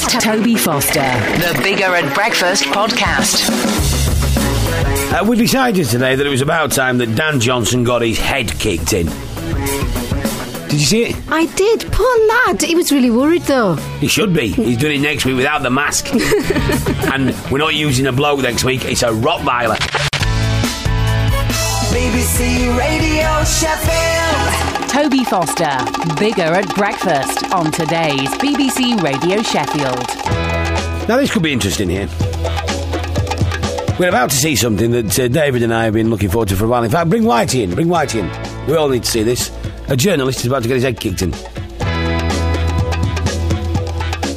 Toby Foster, the Bigger at Breakfast podcast. We decided today that it was about time that Dan Johnson got his head kicked in. Did you see it? I did. Poor lad. He was really worried, though. He should be. He's doing it next week without the mask. And we're not using a bloke next week. It's a Rottweiler. BBC Radio Sheffield. Toby Foster, Bigger at Breakfast on today's BBC Radio Sheffield. Now, this could be interesting here. We're about to see something that David and I have been looking forward to for a while. In fact, bring Whitey in. Bring Whitey in. We all need to see this. A journalist is about to get his head kicked in.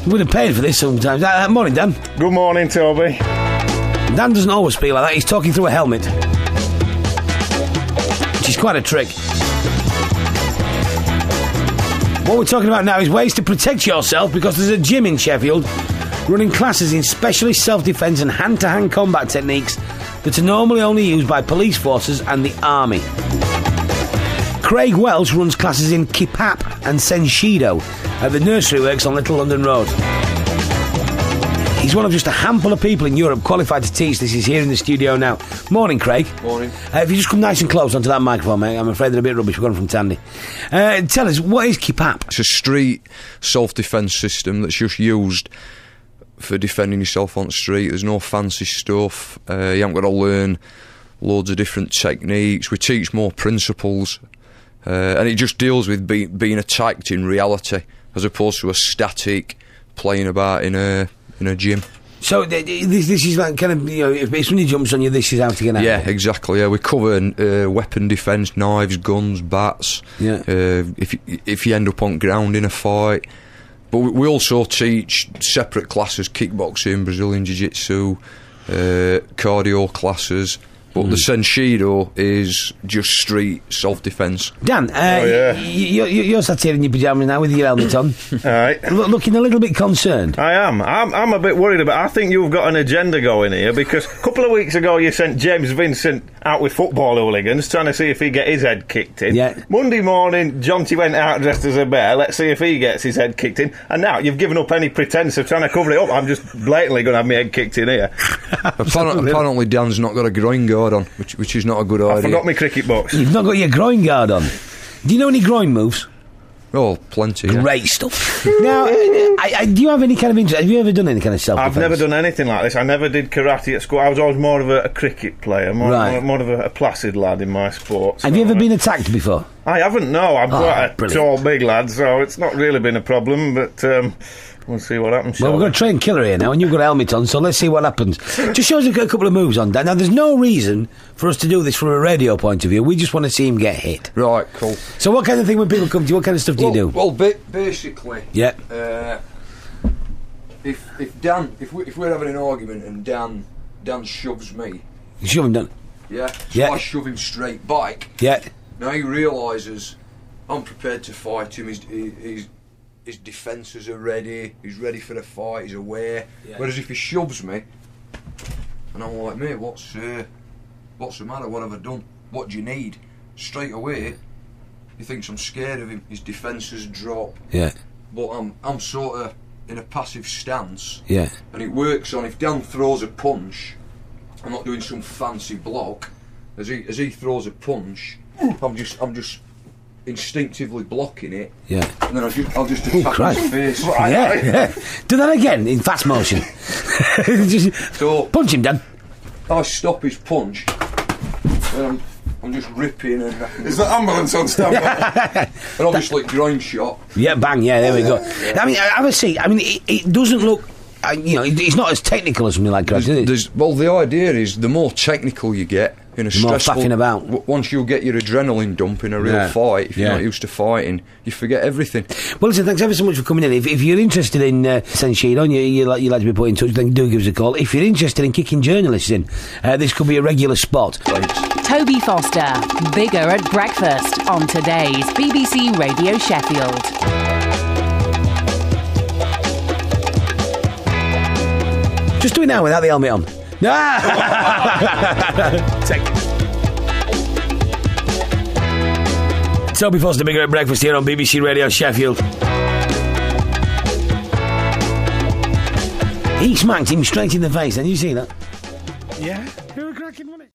We would have paid for this sometimes. Morning, Dan. Good morning, Toby. Dan doesn't always speak like that. He's talking through a helmet, which is quite a trick. What we're talking about now is ways to protect yourself, because there's a gym in Sheffield running classes in specialist self-defence and hand-to-hand combat techniques that are normally only used by police forces and the army. Craig Welsh runs classes in Kipap and Senshido at the Nursery Works on Little London Road. He's one of just a handful of people in Europe qualified to teach this. He's here in the studio now. Morning, Craig. Morning. If you just come nice and close onto that microphone, mate. I'm afraid they're a bit rubbish. We're going from Tandy. Tell us, what is Kipap? It's a street self-defence system that's just used for defending yourself on the street. There's no fancy stuff. You haven't got to learn loads of different techniques. We teach more principles. And it just deals with being attacked in reality, as opposed to a static playing about in a gym. So this is like kind of, you know, if somebody jumps on you, this is how to get out. Yeah, exactly. Yeah, we cover weapon defence, knives, guns, bats. Yeah. If you end up on ground in a fight. But we also teach separate classes: kickboxing, Brazilian jiu-jitsu, cardio classes. But the Senshido is just street self-defence. Dan, you're sat here in your pyjamas now with your helmet on. Right. Looking a little bit concerned. I am. I'm a bit worried about. I think you've got an agenda going here, because a couple of weeks ago you sent James Vincent out with football hooligans, trying to see if he get his head kicked in. Yeah. Monday morning, Jonty went out dressed as a bear. Let's see if he gets his head kicked in. And now you've given up any pretence of trying to cover it up. I'm just blatantly going to have my head kicked in here. Apparently Dan's not got a groin guard on, which is not a good idea. I forgot my cricket box. You've not got your groin guard on. Do you know any groin moves? Oh, plenty. Great stuff. Now, do you have any kind of interest? Have you ever done any kind of self-defence? I've never done anything like this. I never did karate at school. I was always more of a cricket player, more of a placid lad in my sports. Have you ever been attacked before? I haven't, no. I'm quite a tall, big lad, so it's not really been a problem, but we'll see what happens. Well, we've got a trained killer here now, and you've got a helmet on, so let's see what happens. Just show us a couple of moves on, Dan. Now, there's no reason for us to do this from a radio point of view. We just want to see him get hit. Right, cool. So what kind of thing, when people come to you, what kind of stuff do you do? Well, basically, yeah. If we're having an argument and Dan shoves me, you shove him, Dan. Yeah. So I shove him straight back. Yeah. Now he realises I'm prepared to fight him. His defences are ready. He's ready for the fight. He's aware. Yeah. Whereas if he shoves me, and I'm like, mate, what's the matter? What have I done? What do you need? Straight away, he thinks I'm scared of him. His defences drop. Yeah. But I'm sort of in a passive stance. Yeah. And it works on, if Dan throws a punch, I'm not doing some fancy block. As he throws a punch, I'm just instinctively blocking it. Yeah. And then I'll just attack his face. Yeah. Do that again in fast motion. So punch him, Dan. I stop his punch. And I'm just ripping and... Is the ambulance on standby? And obviously groin shot. Yeah, bang, yeah, there we go. Yeah. I mean, have a seat. I mean, it doesn't look... it's not as technical as something like that, is it? Well, the idea is the more technical you get in a stressful... More faffing about. Once you get your adrenaline dump in a real fight, if you're not used to fighting, you forget everything. Well, listen, thanks ever so much for coming in. If you're interested in Senshido and you'd like to be put in touch, then do give us a call. If you're interested in kicking journalists in, this could be a regular spot. Thanks. Toby Foster, Bigger at Breakfast on today's BBC Radio Sheffield. Just do it now without the helmet on. Toby Foster, Bigger at Breakfast here on BBC Radio Sheffield. He smacked him straight in the face. Did you see that? Yeah. They were cracking, wasn't it?